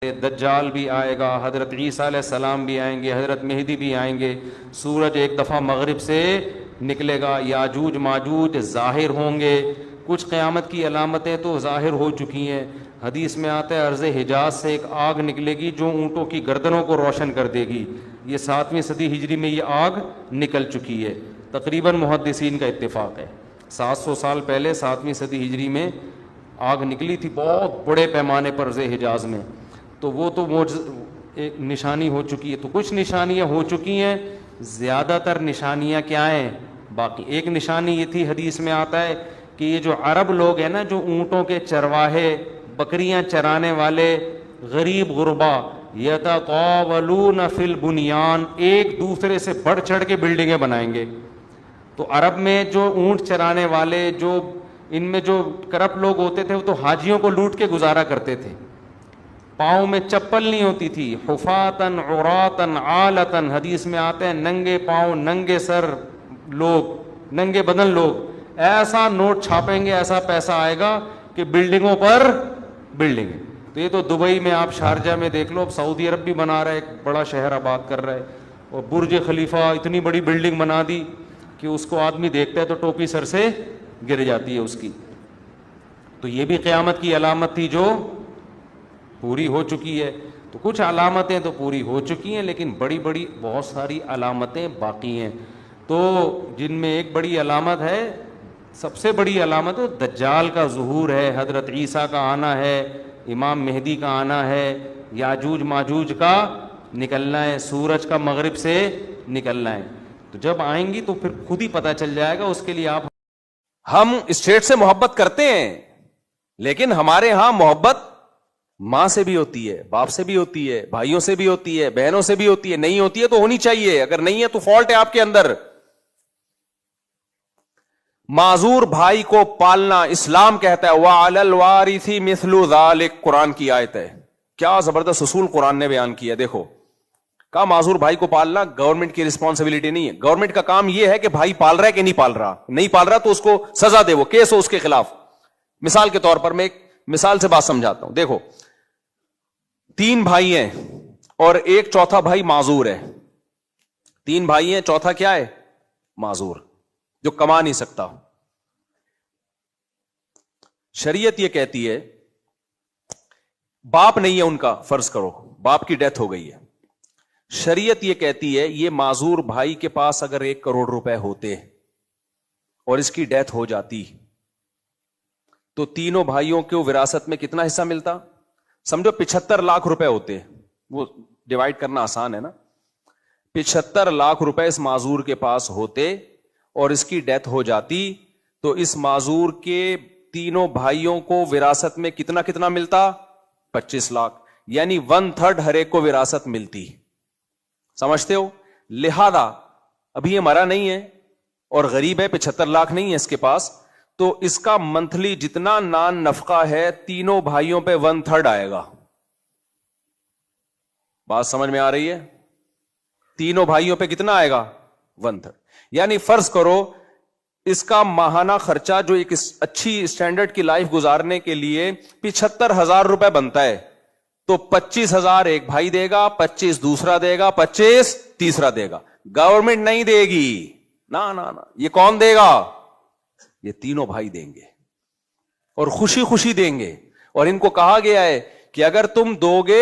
دجال بھی آئے گا، حضرت عیسیٰ علیہ السلام بھی آئیں گے، حضرت مہدی بھی آئیں گے، سورج ایک دفعہ مغرب سے نکلے گا، یاجوج ماجوج ظاہر ہوں گے، کچھ قیامت کی علامتیں تو ظاہر ہو چکی ہیں۔ حدیث میں آتا ہے عرض حجاز سے ایک آگ نکلے گی جو اونٹوں کی گردنوں کو روشن کر دے گی، یہ 7ویں صدی ہجری میں یہ آگ نکل چکی ہے، تقریباً محدثین کا اتفاق ہے 700 سال پہلے 7ویں صدی ہجری میں آگ نکلی تھی بہت بڑے پیمانے پر عرض حجاز میں، تو وہ تو ایک نشانی ہو چکی ہے۔ تو کچھ نشانیاں ہو چکی ہیں، زیادہ تر نشانیاں کیا ہیں باقی۔ ایک نشانی یہ تھی، حدیث میں آتا ہے کہ یہ جو عرب لوگ ہیں نا، جو اونٹوں کے چرواہے، بکریاں چرانے والے غریب غربا، یتطاولون فی البنیان، ایک دوسرے سے بڑھ چڑھ کے بلڈنگیں بنائیں گے۔ تو عرب میں جو اونٹ چرانے والے، جو ان میں جو کرپٹ لوگ ہوتے تھے، وہ تو حاجیوں کو لوٹ کے گزارا کرتے تھے، پاؤں میں چپل نہیں ہوتی تھی، حفاتن عوراتن عالتن، حدیث میں آتے ہیں ننگے پاؤں ننگے سر لوگ، ننگے بدن لوگ، ایسا نوٹ چھاپیں گے، ایسا پیسہ آئے گا کہ بلڈنگوں پر بلڈنگ۔ تو یہ تو دبئی میں آپ شارجہ میں دیکھ لو، اب سعودی عرب بھی بنا رہا ہے، ایک بڑا شہر آباد کر رہا ہے، اور برج خلیفہ اتنی بڑی بلڈنگ بنا دی کہ اس کو آدمی دیکھتا ہے تو ٹوپی سر سے گر جاتی ہے اس کی۔ تو یہ بھی قیامت کی علامت تھی جو پوری ہو چکی ہے۔ تو کچھ علامتیں تو پوری ہو چکی ہیں، لیکن بڑی بڑی بہت ساری علامتیں باقی ہیں۔ تو جن میں ایک بڑی علامت ہے، سب سے بڑی علامت ہے دجال کا ظہور ہے، حضرت عیسیٰ کا آنا ہے، امام مہدی کا آنا ہے، یاجوج ماجوج کا نکلنا ہے، سورج کا مغرب سے نکلنا ہے۔ تو جب آئیں گی تو پھر خود ہی پتہ چل جائے گا، اس کے لیے آپ ہم اسٹیٹ سے محبت کرتے ہیں، لیکن ہمارے ہاں محبت ماں سے بھی ہوتی ہے، باپ سے بھی ہوتی ہے، بھائیوں سے بھی ہوتی ہے، بہنوں سے بھی ہوتی ہے، نہیں ہوتی ہے تو ہونی چاہیے، اگر نہیں ہے تو فالٹ ہے آپ کے اندر۔ معذور بھائی کو پالنا اسلام کہتا ہے وَعَلَى الْوَارِثِ مِثْلُ ذَلِكَ، قرآن کی آیت ہے، کیا زبردست اصول قرآن نے بیان کیا۔ دیکھو کہا معذور بھائی کو پالنا گورنمنٹ کی رسپانسبلٹی نہیں ہے، گورنمنٹ کا کام یہ ہے کہ بھائی پال رہا ہے کہ نہیں پال رہا، نہیں پال رہا تو اس کو سزا دے، وہ کیس ہو اس کے خلاف۔ مثال کے طور پر میں ایک مثال سے بات سمجھاتا ہوں۔ دیکھو 3 بھائی ہیں اور ایک چوتھا بھائی معذور ہے، 3 بھائی ہیں، چوتھا کیا ہے؟ معذور، جو کما نہیں سکتا۔ شریعت یہ کہتی ہے، باپ نہیں ہے ان کا، فرض کرو باپ کی ڈیتھ ہو گئی ہے، شریعت یہ کہتی ہے یہ معذور بھائی کے پاس اگر 1 کروڑ روپے ہوتے اور اس کی ڈیتھ ہو جاتی تو تینوں بھائیوں کو وراثت میں کتنا حصہ ملتا؟ سمجھو 75 لاکھ روپے ہوتے، وہ ڈیوائڈ کرنا آسان ہے نا، 75 لاکھ روپے اس معذور کے پاس ہوتے اور اس کی ڈیتھ ہو جاتی تو اس معذور کے تینوں بھائیوں کو وراثت میں کتنا کتنا ملتا؟ 25 لاکھ، یعنی 1/3 ہر ایک کو وراثت ملتی۔ سمجھتے ہو؟ لہذا ابھی یہ مرا نہیں ہے اور غریب ہے، 75 لاکھ نہیں ہے اس کے پاس، تو اس کا منتھلی جتنا نان نفقہ ہے تینوں بھائیوں پہ 1/3 آئے گا۔ بات سمجھ میں آ رہی ہے؟ تینوں بھائیوں پہ کتنا آئے گا؟ 1/3۔ یعنی فرض کرو اس کا ماہانہ خرچہ جو ایک اچھی اسٹینڈرڈ کی لائف گزارنے کے لیے 75,000 روپے بنتا ہے، تو 25,000 ایک بھائی دے گا، 25 دوسرا دے گا، 25 تیسرا دے گا، گورنمنٹ نہیں دے گی، نا یہ کون دے گا؟ یہ تینوں بھائی دیں گے، اور خوشی خوشی دیں گے۔ اور ان کو کہا گیا ہے کہ اگر تم دو گے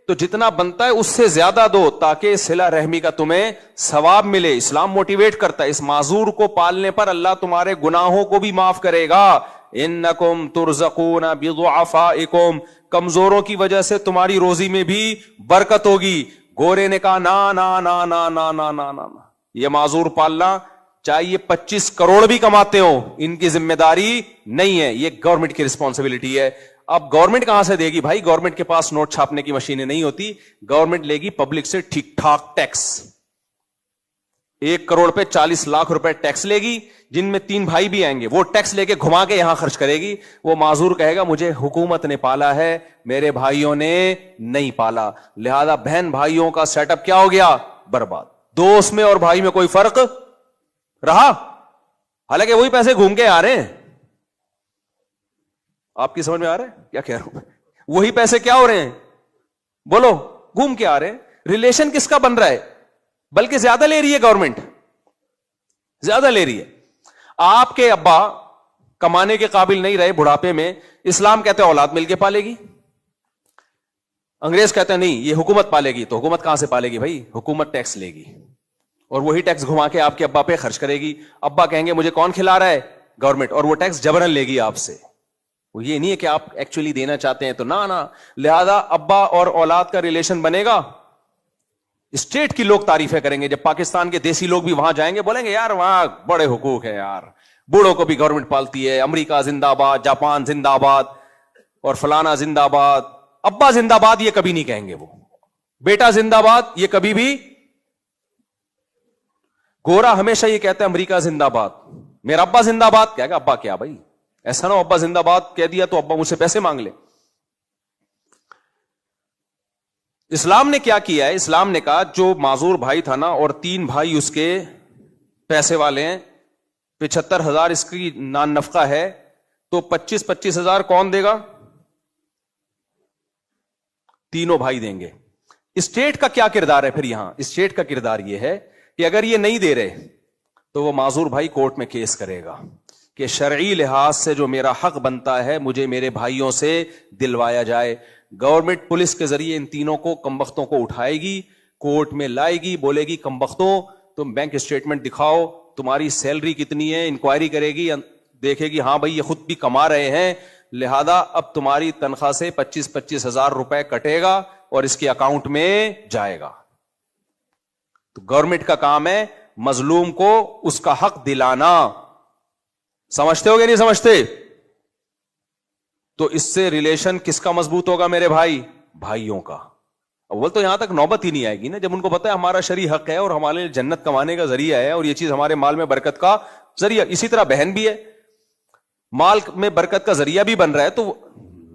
تو جتنا بنتا ہے اس سے زیادہ دو، تاکہ صلہ رحمی کا تمہیں ثواب ملے۔ اسلام موٹیویٹ کرتا ہے، اس معذور کو پالنے پر اللہ تمہارے گناہوں کو بھی معاف کرے گا۔ انکم ترزقون بضعفائکم، کمزوروں کی وجہ سے تمہاری روزی میں بھی برکت ہوگی۔ گورے نے کہا نا نا نا نا نا نا نا نا، یہ معذور پالنا چاہیے 25 کروڑ بھی کماتے ہو، ان کی ذمہ داری نہیں ہے، یہ گورنمنٹ کی رسپانسبلٹی ہے۔ اب گورنمنٹ کہاں سے دے گی بھائی؟ گورنمنٹ کے پاس نوٹ چھاپنے کی مشینیں نہیں ہوتی، گورنمنٹ لے گی پبلک سے ٹھیک ٹھاک ٹیکس۔ 1 کروڑ پہ 40 لاکھ روپے ٹیکس لے گی، جن میں 3 بھائی بھی آئیں گے، وہ ٹیکس لے کے گھما کے یہاں خرچ کرے گی۔ وہ معذور کہے گا مجھے حکومت نے پالا ہے، میرے بھائیوں نے نہیں پالا، لہذا بہن بھائیوں کا سیٹ اپ کیا ہو گیا؟ برباد۔ دوست میں اور بھائی میں کوئی فرق رہا؟ حالانکہ وہی پیسے گھوم کے آ رہے ہیں۔ آپ کی سمجھ میں آ رہا ہے کیا کہہ رہا ہوں؟ وہی پیسے کیا ہو رہے ہیں؟ بولو گھوم کے آ رہے ہیں. ریلیشن کس کا بن رہا ہے؟ بلکہ زیادہ لے رہی ہے گورنمنٹ, زیادہ لے رہی ہے. آپ کے ابا کمانے کے قابل نہیں رہے بڑھاپے میں, اسلام کہتے ہیں اولاد مل کے پالے گی, انگریز کہتے ہیں نہیں یہ حکومت پالے گی. تو حکومت کہاں سے پالے گی بھائی؟ حکومت ٹیکس لے گی اور وہی ٹیکس گھما کے آپ کے ابا پہ خرچ کرے گی. ابا کہیں گے مجھے کون کھلا رہا ہے؟ گورنمنٹ, اور وہ ٹیکس جبرن لے گی آپ سے. وہ یہ نہیں ہے کہ آپ ایکچولی دینا چاہتے ہیں تو نہ. لہذا ابا اور اولاد کا ریلیشن بنے گا, اسٹیٹ کی لوگ تعریفیں کریں گے. جب پاکستان کے دیسی لوگ بھی وہاں جائیں گے بولیں گے یار وہاں بڑے حقوق ہیں یار, بوڑھوں کو بھی گورنمنٹ پالتی ہے, امریکہ زندہ باد, جاپان زندہ باد, اور فلانا زندہ باد. ابا زندہ باد یہ کبھی نہیں کہیں گے, وہ بیٹا زندہ باد یہ کبھی بھی. گورا ہمیشہ یہ کہتا ہے امریکہ زندہ باد, میرا ابا زندہ باد. کیا کہ ابا کیا بھائی, ایسا نہ ہو ابا زندہ باد کہہ دیا تو ابا مجھ سے پیسے مانگ لے. اسلام نے کیا کیا ہے؟ اسلام نے کہا جو معذور بھائی تھا نا اور 3 بھائی اس کے پیسے والے ہیں, 75,000 اس کی نان نفقہ ہے, تو 25,000 کون دے گا؟ تینوں بھائی دیں گے. اسٹیٹ کا کیا کردار ہے پھر یہاں؟ اسٹیٹ کا کردار یہ ہے کہ اگر یہ نہیں دے رہے تو وہ معذور بھائی کورٹ میں کیس کرے گا کہ شرعی لحاظ سے جو میرا حق بنتا ہے مجھے میرے بھائیوں سے دلوایا جائے. گورنمنٹ پولیس کے ذریعے ان تینوں کو کمبختوں کو اٹھائے گی, کورٹ میں لائے گی, بولے گی کمبختوں تم بینک اسٹیٹمنٹ دکھاؤ, تمہاری سیلری کتنی ہے, انکوائری کرے گی, دیکھے گی ہاں بھائی یہ خود بھی کما رہے ہیں, لہذا اب تمہاری تنخواہ سے 25,000 روپے کٹے گا اور اس کے اکاؤنٹ میں جائے گا. تو گورنمنٹ کا کام ہے مظلوم کو اس کا حق دلانا. سمجھتے ہو گے نہیں سمجھتے؟ تو اس سے ریلیشن کس کا مضبوط ہوگا میرے بھائی؟ بھائیوں کا. اول تو یہاں تک نوبت ہی نہیں آئے گی نا, جب ان کو پتا ہے ہمارا شرعی حق ہے اور ہمارے لیے جنت کمانے کا ذریعہ ہے اور یہ چیز ہمارے مال میں برکت کا ذریعہ. اسی طرح بہن بھی ہے, مال میں برکت کا ذریعہ بھی بن رہا ہے. تو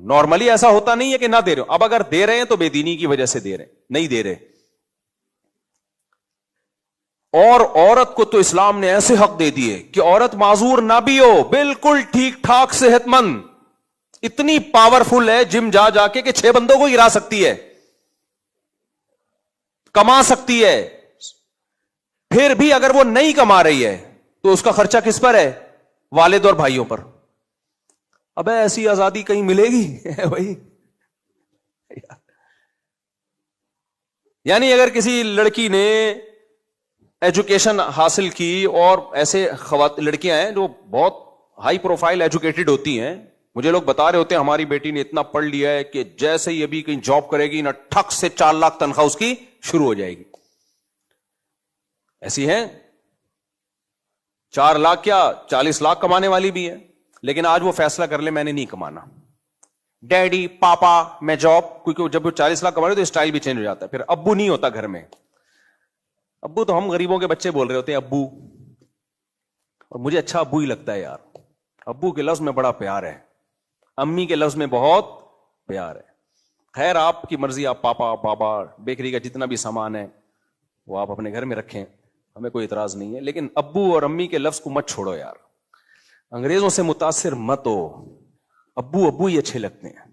نارملی ایسا ہوتا نہیں ہے کہ نہ دے رہے ہو. اب اگر دے رہے ہیں تو بے دینی کی وجہ سے دے رہے ہیں, نہیں دے رہے. اور عورت کو تو اسلام نے ایسے حق دے دیے کہ عورت معذور نہ بھی ہو, بالکل ٹھیک ٹھاک صحت مند, اتنی پاورفل ہے جم جا جا کے کہ 6 بندوں کو گرا سکتی ہے, کما سکتی ہے. پھر بھی اگر وہ نہیں کما رہی ہے تو اس کا خرچہ کس پر ہے؟ والد اور بھائیوں پر. اب ایسی آزادی کہیں ملے گی بھائی؟ یعنی اگر کسی لڑکی نے ایجوکیشن حاصل کی, اور ایسے لڑکیاں ہیں جو بہت ہائی پروفائل ایجوکیٹڈ ہوتی ہیں, مجھے لوگ بتا رہے ہوتے ہیں ہماری بیٹی نے اتنا پڑھ لیا ہے کہ جیسے ہی ابھی کہیں جاب کرے گی نا ٹھک سے 4 لاکھ تنخواہ اس کی شروع ہو جائے گی. ایسی ہیں 4 لاکھ کیا 40 لاکھ کمانے والی بھی ہے, لیکن آج وہ فیصلہ کر لے میں نے نہیں کمانا, ڈیڈی پاپا میں جاب, کیونکہ جب وہ 40 لاکھ کما رہے تو اسٹائل بھی چینج ہو جاتا ہے. پھر ابو نہیں ہوتا گھر میں. ابو تو ہم غریبوں کے بچے بول رہے ہوتے ہیں ابو, اور مجھے اچھا ابو ہی لگتا ہے یار. ابو کے لفظ میں بڑا پیار ہے, امی کے لفظ میں بہت پیار ہے. خیر آپ کی مرضی, آپ پاپا بابا بیکری کا جتنا بھی سامان ہے وہ آپ اپنے گھر میں رکھیں, ہمیں کوئی اعتراض نہیں ہے. لیکن ابو اور امی کے لفظ کو مت چھوڑو یار, انگریزوں سے متاثر مت ہو. ابو ابو ہی اچھے لگتے ہیں,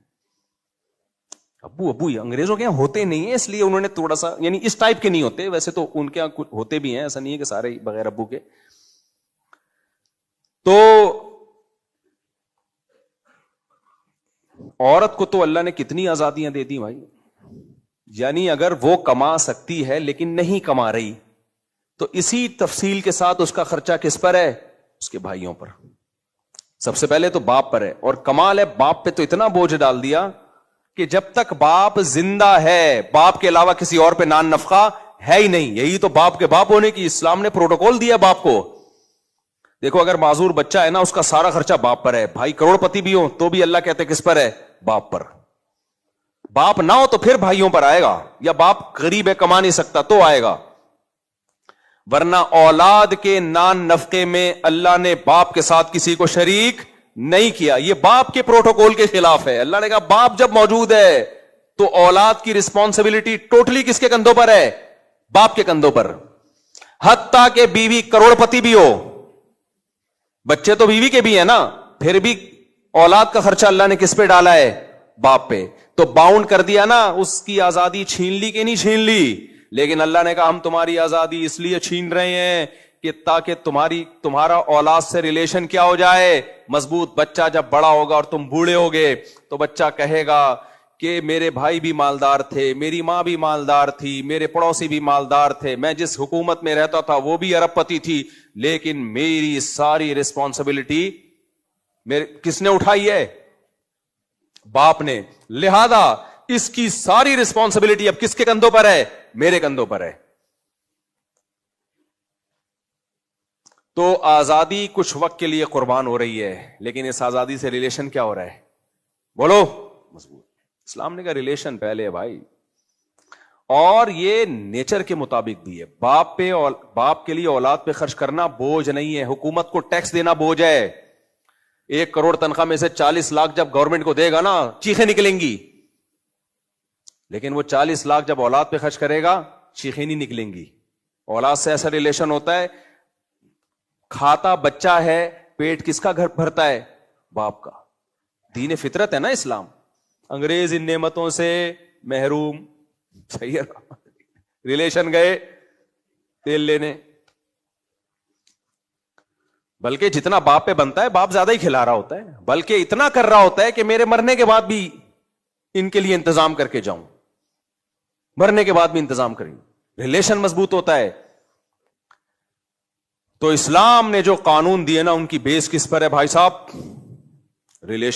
ابو ابو ہی. انگریزوں کے یہاں ہوتے نہیں ہیں اس لیے انہوں نے تھوڑا سا, یعنی اس ٹائپ کے نہیں ہوتے, ویسے تو ان کے یہاں ہوتے بھی ہیں, ایسا نہیں ہے کہ سارے بغیر ابو کے. تو عورت کو تو اللہ نے کتنی آزادیاں دے دی بھائی. یعنی اگر وہ کما سکتی ہے لیکن نہیں کما رہی تو اسی تفصیل کے ساتھ اس کا خرچہ کس پر ہے؟ اس کے بھائیوں پر. سب سے پہلے تو باپ پر ہے, اور کمال ہے باپ پہ تو اتنا بوجھ ڈال دیا کہ جب تک باپ زندہ ہے باپ کے علاوہ کسی اور پہ نان نفقہ ہے ہی نہیں. یہی تو باپ کے باپ ہونے کی اسلام نے پروٹوکول دیا باپ کو. دیکھو اگر معذور بچہ ہے نا اس کا سارا خرچہ باپ پر ہے. بھائی کروڑ پتی بھی ہو تو بھی اللہ کہتے کس پر ہے؟ باپ پر. باپ نہ ہو تو پھر بھائیوں پر آئے گا, یا باپ غریب ہے کما نہیں سکتا تو آئے گا. ورنہ اولاد کے نان نفقے میں اللہ نے باپ کے ساتھ کسی کو شریک نہیں کیا. یہ باپ کے پروٹوکول کے خلاف ہے. اللہ نے کہا باپ جب موجود ہے تو اولاد کی رسپانسبلٹی ٹوٹلی کس کے کندھوں پر ہے؟ باپ کے کندھوں پر. حتیٰ کہ بیوی کروڑ پتی بھی ہو, بچے تو بیوی کے بھی ہیں نا, پھر بھی اولاد کا خرچہ اللہ نے کس پہ ڈالا ہے؟ باپ پہ. تو باؤنڈ کر دیا نا, اس کی آزادی چھین لی کہ نہیں چھین لی؟ لیکن اللہ نے کہا ہم تمہاری آزادی اس لیے چھین رہے ہیں کہ تاکہ تمہارا اولاد سے ریلیشن کیا ہو جائے, مضبوط. بچہ جب بڑا ہوگا اور تم بوڑھے ہوگے تو بچہ کہے گا کہ میرے بھائی بھی مالدار تھے, میری ماں بھی مالدار تھی, میرے پڑوسی بھی مالدار تھے, میں جس حکومت میں رہتا تھا وہ بھی ارب پتی تھی, لیکن میری ساری رسپانسبلٹی کس نے اٹھائی ہے؟ باپ نے. لہذا اس کی ساری رسپانسبلٹی اب کس کے کندھوں پر ہے؟ میرے کندھوں پر ہے. تو آزادی کچھ وقت کے لیے قربان ہو رہی ہے, لیکن اس آزادی سے ریلیشن کیا ہو رہا ہے؟ بولو. مضبوط. اسلام نے کہا ریلیشن پہلے ہے بھائی, اور یہ نیچر کے مطابق بھی ہے. باپ کے لیے اولاد پہ خرچ کرنا بوجھ نہیں ہے. حکومت کو ٹیکس دینا بوجھ ہے. 1 کروڑ تنخواہ میں سے 40 لاکھ جب گورنمنٹ کو دے گا نا, چیخیں نکلیں گی. لیکن وہ 40 لاکھ جب اولاد پہ خرچ کرے گا, چیخیں نہیں نکلیں گی. اولاد سے ایسا ریلیشن ہوتا ہے, کھاتا بچہ ہے, پیٹ کس کا گھر بھرتا ہے؟ باپ کا. دین فطرت ہے نا اسلام. انگریز ان نعمتوں سے محروم. صحیح ہے. ریلیشن گئے تیل لینے, بلکہ جتنا باپ پہ بنتا ہے باپ زیادہ ہی کھلا رہا ہوتا ہے, بلکہ اتنا کر رہا ہوتا ہے کہ میرے مرنے کے بعد بھی ان کے لیے انتظام کر کے جاؤں, مرنے کے بعد بھی انتظام کریں. ریلیشن مضبوط ہوتا ہے. تو اسلام نے جو قانون دیے نا, ان کی بیس کس پر ہے بھائی صاحب؟ ریلیشن.